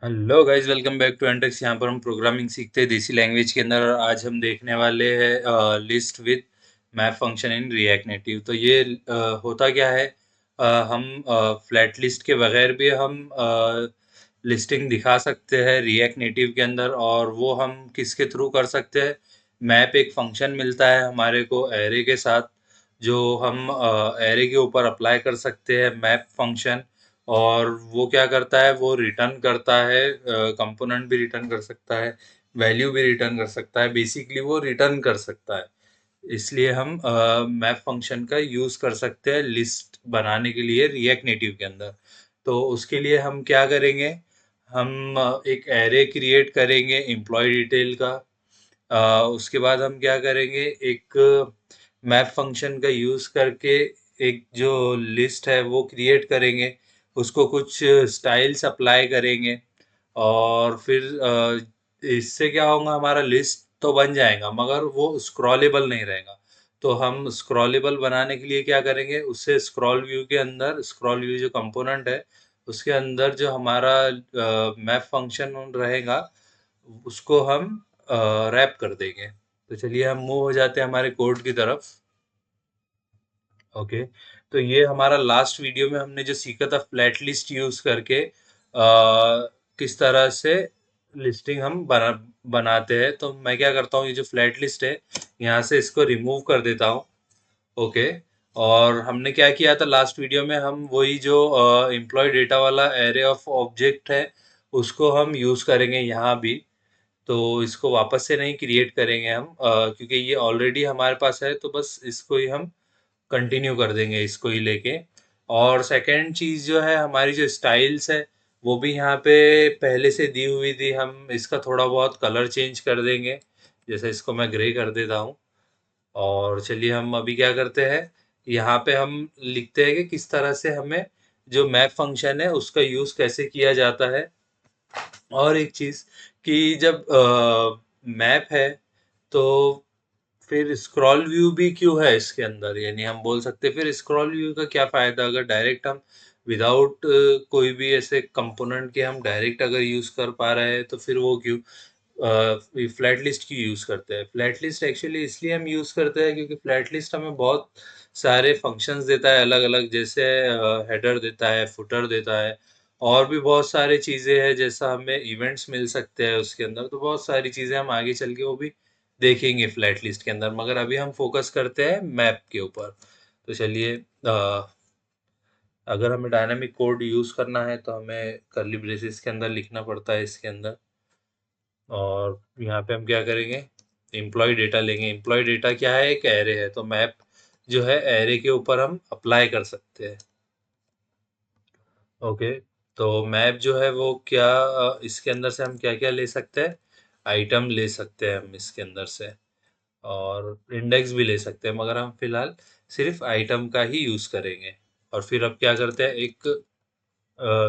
Hello guys, welcome back to एंटेक्स। यहाँ पर हम प्रोग्रामिंग सीखते हैं देसी लैंग्वेज के अंदर। और आज हम देखने वाले हैं list with map function in React native. तो ये होता क्या है, हम फ्लैट लिस्ट के बगैर भी हम लिस्टिंग दिखा सकते हैं रिएक्ट नेटिव के अंदर। और वो हम किसके थ्रू कर सकते हैं? मैप एक फंक्शन मिलता है हमारे को एरे के साथ, जो हम एरे के ऊपर अप्लाई कर सकते हैं मैप फंक्शन। और वो क्या करता है, वो रिटर्न करता है, कंपोनेंट भी रिटर्न कर सकता है, वैल्यू भी रिटर्न कर सकता है। बेसिकली वो रिटर्न कर सकता है। इसलिए हम मैप फंक्शन का यूज कर सकते हैं लिस्ट बनाने के लिए रिएक्ट नेटिव के अंदर। तो उसके लिए हम क्या करेंगे, हम एक एरे क्रिएट करेंगे एम्प्लॉय डिटेल का। उसके बाद हम क्या करेंगे, एक मैप फंक्शन का यूज करके एक जो लिस्ट है वो क्रिएट करेंगे, उसको कुछ स्टाइल्स अप्लाई करेंगे। और फिर इससे क्या होगा, हमारा लिस्ट तो बन जाएगा मगर वो स्क्रॉलेबल नहीं रहेगा। तो हम स्क्रॉलेबल बनाने के लिए क्या करेंगे, उससे स्क्रॉल व्यू के अंदर, स्क्रॉल व्यू जो कंपोनेंट है उसके अंदर जो हमारा मैप फंक्शन रहेगा उसको हम रैप कर देंगे। तो चलिए हम मूव हो जाते हैं हमारे कोड की तरफ। ओके, तो ये हमारा लास्ट वीडियो में हमने जो सीखा था फ्लैट लिस्ट यूज करके किस तरह से लिस्टिंग हम बनाते हैं। तो मैं क्या करता हूँ, ये जो फ्लैट लिस्ट है यहाँ से इसको रिमूव कर देता हूँ। ओके, और हमने क्या किया था लास्ट वीडियो में, हम वही जो एम्प्लॉय डेटा वाला एरे ऑफ ऑब्जेक्ट है उसको हम यूज करेंगे यहाँ भी। तो इसको वापस से नहीं क्रिएट करेंगे हम, क्योंकि ये ऑलरेडी हमारे पास है, तो बस इसको ही हम कंटिन्यू कर देंगे, इसको ही लेके। और सेकंड चीज जो है, हमारी जो स्टाइल्स है वो भी यहाँ पे पहले से दी हुई थी। हम इसका थोड़ा बहुत कलर चेंज कर देंगे, जैसे इसको मैं ग्रे कर देता हूँ। और चलिए हम अभी क्या करते हैं, यहाँ पे हम लिखते हैं कि किस तरह से हमें जो मैप फंक्शन है उसका यूज कैसे किया जाता है। और एक चीज कि जब मैप है तो फिर स्क्रॉल व्यू भी क्यों है इसके अंदर, यानी हम बोल सकते हैं फिर स्क्रॉल व्यू का क्या फायदा, अगर डायरेक्ट हम विदाउट कोई भी ऐसे कंपोनेंट के हम डायरेक्ट अगर यूज कर पा रहे हैं, तो फिर वो क्यों फ्लैट लिस्ट की यूज करते हैं। फ्लैट लिस्ट एक्चुअली इसलिए हम यूज करते हैं क्योंकि फ्लैट लिस्ट हमें बहुत सारे फंक्शंस देता है अलग अलग, जैसे हेडर देता है, फुटर देता है, और भी बहुत सारी चीजें हैं, जैसा हमें इवेंट्स मिल सकते हैं उसके अंदर। तो बहुत सारी चीजें हम आगे चल के वो भी देखेंगे फ्लैट लिस्ट के अंदर, मगर अभी हम फोकस करते हैं मैप के ऊपर। तो चलिए, अगर हमें डायनामिक कोड यूज करना है तो हमें कर्ली ब्रेसेस के अंदर लिखना पड़ता है इसके अंदर। और यहाँ पे हम क्या करेंगे, एम्प्लॉय डेटा लेंगे। एम्प्लॉय डेटा क्या है, एक एरे है, तो मैप जो है एरे के ऊपर हम अप्लाई कर सकते हैं। ओके, तो मैप जो है वो क्या, इसके अंदर से हम क्या क्या ले सकते हैं, आइटम ले सकते हैं हम इसके अंदर से, और इंडेक्स भी ले सकते हैं, मगर हम फिलहाल सिर्फ आइटम का ही यूज करेंगे। और फिर अब क्या करते हैं, एक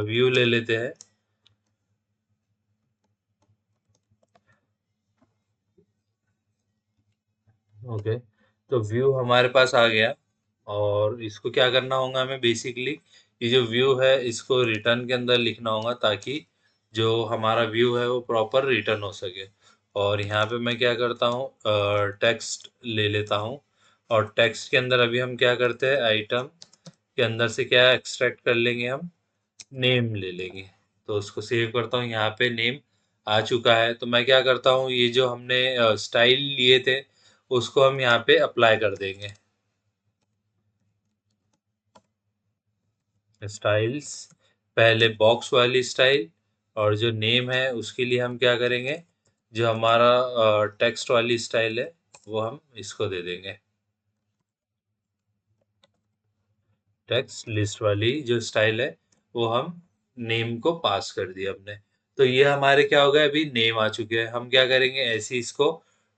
व्यू ले लेते हैं। ओके, तो व्यू हमारे पास आ गया। और इसको क्या करना होगा हमें, बेसिकली ये जो व्यू है इसको रिटर्न के अंदर लिखना होगा, ताकि जो हमारा व्यू है वो प्रॉपर रिटर्न हो सके। और यहाँ पे मैं क्या करता हूँ, टेक्स्ट ले लेता हूँ। और टेक्स्ट के अंदर अभी हम क्या करते हैं, आइटम के अंदर से क्या एक्सट्रैक्ट कर लेंगे, हम नेम ले लेंगे। तो उसको सेव करता हूँ, यहाँ पे नेम आ चुका है। तो मैं क्या करता हूँ, ये जो हमने स्टाइल लिए थे उसको हम यहाँ पे अप्लाई कर देंगे, स्टाइल्स, पहले बॉक्स वाली स्टाइल। और जो नेम है उसके लिए हम क्या करेंगे, जो हमारा टेक्स्ट वाली स्टाइल है वो हम इसको दे देंगे। टेक्स्ट लिस्ट वाली जो स्टाइल है वो हम नेम को पास कर दिया हमने। तो ये हमारे क्या हो गया, अभी नेम आ चुके हैं। हम क्या करेंगे, ऐसे ही इसको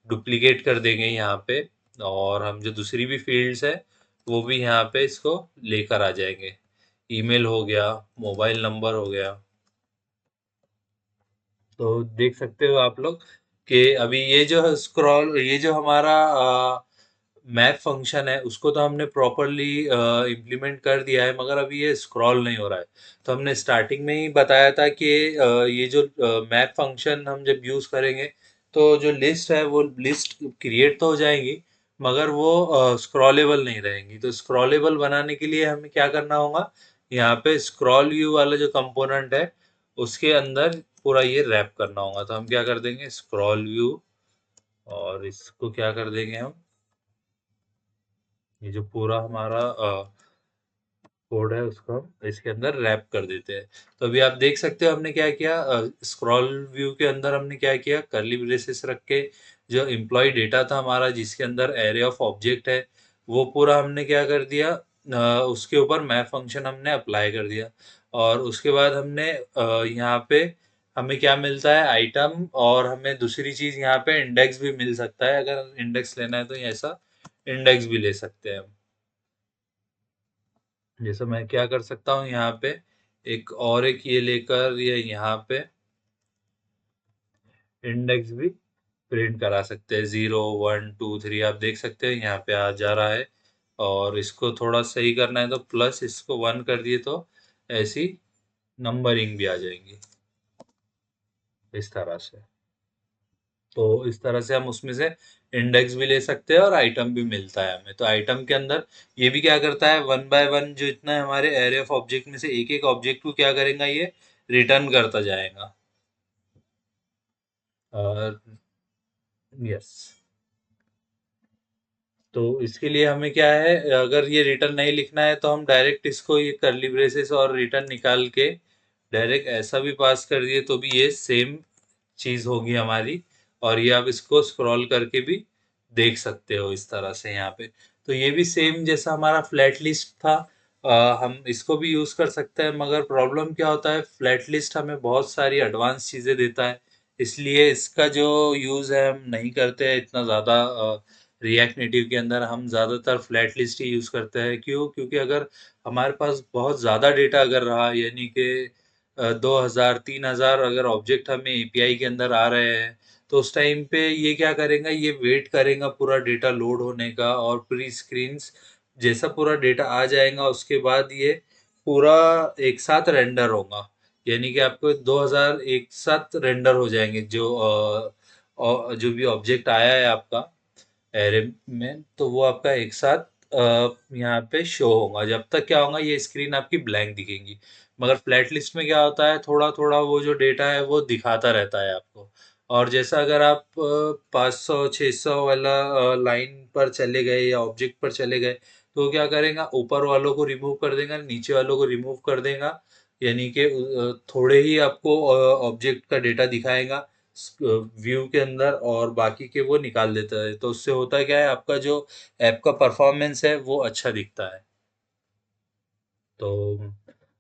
डुप्लीकेट कर देंगे यहाँ पे। और हम जो दूसरी भी फील्ड्स है वो भी यहाँ पे इसको लेकर आ जाएंगे। ईमेल हो गया, मोबाइल नंबर हो गया। तो देख सकते हो आप लोग कि अभी ये जो स्क्रॉल, ये जो हमारा मैप फंक्शन है उसको तो हमने प्रॉपरली इम्प्लीमेंट कर दिया है, मगर अभी ये स्क्रॉल नहीं हो रहा है। तो हमने स्टार्टिंग में ही बताया था कि ये जो मैप फंक्शन हम जब यूज़ करेंगे तो जो लिस्ट है वो लिस्ट क्रिएट तो हो जाएंगी, मगर वो स्क्रॉलेबल नहीं रहेंगी। तो स्क्रॉलेबल बनाने के लिए हमें क्या करना होगा, यहाँ पे स्क्रॉल व्यू वाला जो कंपोनेंट है उसके अंदर पूरा ये रैप करना होगा। तो हम क्या कर देंगे, स्क्रॉल व्यू, और इसको क्या कर देंगे हम, ये जो पूरा हमारा कोड है उसको हम इसके अंदर रैप कर देते हैं। तो अभी आप देख सकते हो हमने क्या किया, स्क्रॉल व्यू के अंदर हमने क्या किया, कर्ली ब्रेसेस रख के जो एम्प्लॉय डेटा था हमारा जिसके अंदर एरे ऑफ ऑब्जेक्ट है वो पूरा हमने क्या कर दिया, उसके ऊपर मैप फंक्शन हमने अप्लाई कर दिया। और उसके बाद हमने यहाँ पे हमें क्या मिलता है, आइटम, और हमें दूसरी चीज यहाँ पे इंडेक्स भी मिल सकता है। अगर इंडेक्स लेना है तो ऐसा इंडेक्स भी ले सकते हैं हम। जैसे मैं क्या कर सकता हूँ यहाँ पे, एक ये लेकर ये यहाँ पे इंडेक्स भी प्रिंट करा सकते हैं, 0 1 2 3 आप देख सकते हैं यहाँ पे आ जा रहा है। और इसको थोड़ा सही करना है तो प्लस इसको 1 कर दिए तो ऐसी नंबरिंग भी आ जाएंगी इस तरह से। तो इस तरह से हम उसमें से इंडेक्स भी ले सकते हैं और आइटम भी मिलता है हमें। तो आइटम के अंदर ये भी क्या करता है, 1 बाय 1 जो इतना है हमारे एरे ऑफ ऑब्जेक्ट में से एक एक ऑब्जेक्ट को क्या करेगा, ये रिटर्न करता जाएगा। और यस, तो इसके लिए हमें क्या है, अगर ये रिटर्न नहीं लिखना है तो हम डायरेक्ट इसको ये कर्ली ब्रेसेस और रिटर्न निकाल के डायरेक्ट ऐसा भी पास कर दिए तो भी ये सेम चीज होगी हमारी। और ये आप इसको स्क्रॉल करके भी देख सकते हो इस तरह से यहाँ पे। तो ये भी सेम जैसा हमारा फ्लैट लिस्ट था, हम इसको भी यूज कर सकते हैं। मगर प्रॉब्लम क्या होता है, फ्लैट लिस्ट हमें बहुत सारी एडवांस चीजें देता है, इसलिए इसका जो यूज है हम नहीं करते हैं इतना ज्यादा। रिएक्ट नेटिव के अंदर हम ज़्यादातर फ्लैट लिस्ट ही यूज़ करते हैं। क्यों? क्योंकि अगर हमारे पास बहुत ज़्यादा डेटा अगर रहा, यानी कि 2000 3000 अगर ऑब्जेक्ट हमें एपीआई के अंदर आ रहे हैं, तो उस टाइम पे ये क्या करेगा, ये वेट करेगा पूरा डेटा लोड होने का, और प्री स्क्रीन्स जैसा पूरा डेटा आ जाएगा उसके बाद ये पूरा एक साथ रेंडर होगा। यानी कि आपको 2000 एक साथ रेंडर हो जाएंगे जो भी ऑब्जेक्ट आया है आपका एरे में, तो वो आपका एक साथ यहाँ पे शो होगा। जब तक क्या होगा, ये स्क्रीन आपकी ब्लैंक दिखेगी। मगर फ्लैट लिस्ट में क्या होता है, थोड़ा थोड़ा वो जो डेटा है वो दिखाता रहता है आपको। और जैसा अगर आप 500 600 वाला लाइन पर चले गए या ऑब्जेक्ट पर चले गए, तो वो क्या करेगा, ऊपर वालों को रिमूव कर देगा, नीचे वालों को रिमूव कर देगा। यानी कि थोड़े ही आपको ऑब्जेक्ट का डेटा दिखाएगा व्यू के अंदर, और बाकी के वो निकाल देता है। तो उससे होता क्या है, आपका जो ऐप का परफॉर्मेंस है वो अच्छा दिखता है। तो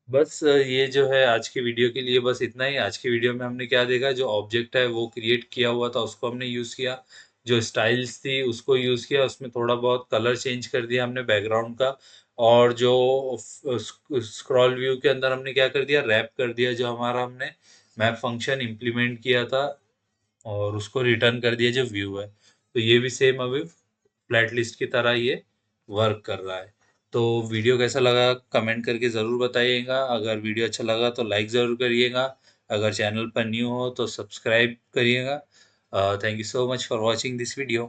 बस ये जो है आज की वीडियो के लिए बस इतना ही। आज की वीडियो में हमने क्या देखा, जो ऑब्जेक्ट है वो क्रिएट किया हुआ था उसको हमने यूज़ किया, जो स्टाइल्स थी उसको यूज़ किया, उसमें थोड़ा बहुत कलर चेंज कर दिया हमने बैकग्राउंड का। और जो स्क्रॉल व्यू के अंदर हमने क्या कर दिया, रैप कर दिया जो हमारा हमने मैप फंक्शन इम्प्लीमेंट किया था, और उसको रिटर्न कर दिया जो व्यू है। तो ये भी सेम अभी फ्लैट लिस्ट की तरह ये वर्क कर रहा है। तो वीडियो कैसा लगा कमेंट करके ज़रूर बताइएगा। अगर वीडियो अच्छा लगा तो लाइक ज़रूर करिएगा। अगर चैनल पर न्यू हो तो सब्सक्राइब करिएगा। Thank you so much for watching this video.